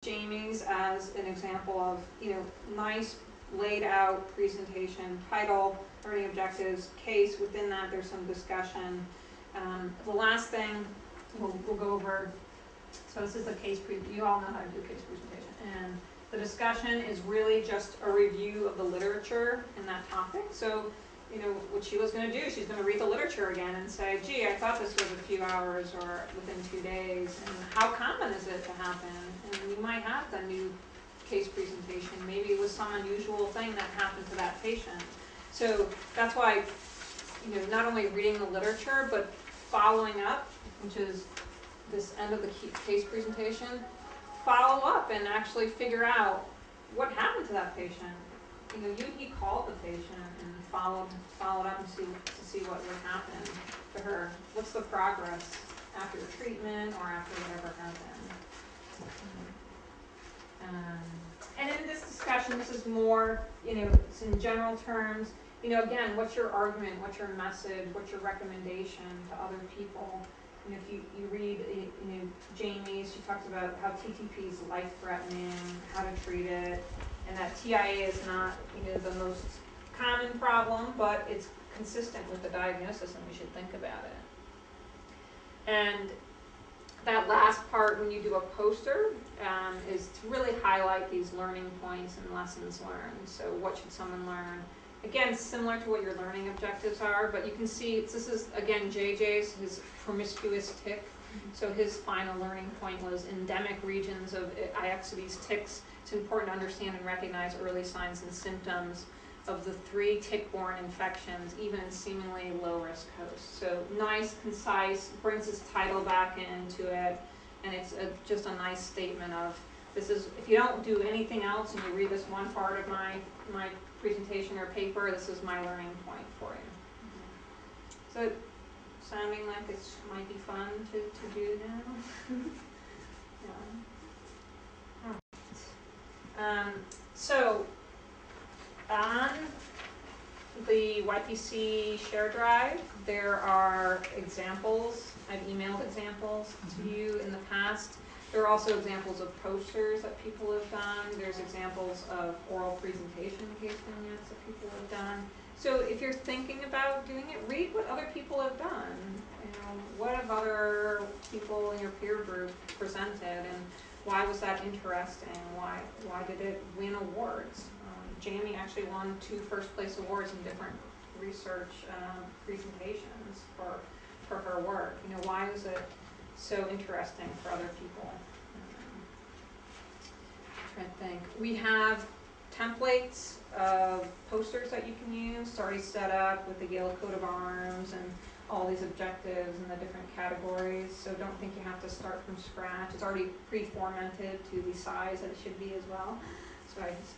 Jamie's as an example of, nice laid out presentation, title, learning objectives, case. Within that, there's some discussion. The last thing we'll go over, so this is the case, you all know how to do case presentation. And the discussion is really just a review of the literature in that topic. So, what Sheila's going to do, she's going to read the literature again and say, gee, I thought this was a few hours or within 2 days, and how common is it to happen? And you might have the new case presentation. Maybe it was some unusual thing that happened to that patient. So that's why, not only reading the literature, but following up, which is this end of the case presentation, follow up and actually figure out what happened to that patient. He called the patient and followed up and see what would happen to her. What's the progress after the treatment or after whatever happened? And in this discussion, this is more, it's in general terms. Again, what's your argument? What's your message? What's your recommendation to other people? If you read, Jamie, she talks about how TTP is life-threatening, how to treat it, and that TIA is not, the most common problem, but it's consistent with the diagnosis, and we should think about it. And that last part, when you do a poster, is to really highlight these learning points and lessons learned. So what should someone learn? Again, similar to what your learning objectives are, but you can see this is, again, JJ's, his promiscuous tick. So his final learning point was endemic regions of Ixodes ticks. It's important to understand and recognize early signs and symptoms of the 3 tick-borne infections, even in seemingly low-risk hosts. So nice, concise, brings his title back into it, and it's just a nice statement of, this is, if you don't do anything else and you read this one part of my presentation or paper, this is my learning point for you. So sounding like it might be fun to do now? Yeah. So on the YPC share drive, there are examples. I've emailed examples to you in the past. There are also examples of posters that people have done. There's examples of oral presentation case vignettes that people have done. So if you're thinking about doing it, read what other people have done. What have other people in your peer group presented, and why was that interesting? Why did it win awards? Jamie actually won 2 first-place awards in different research presentations for her work. Why was it so interesting for other people? I'm trying to think. We have templates of posters that you can use. It's already set up with the Yale coat of arms and all these objectives and the different categories. So don't think you have to start from scratch. It's already pre-formatted to the size that it should be as well. So I just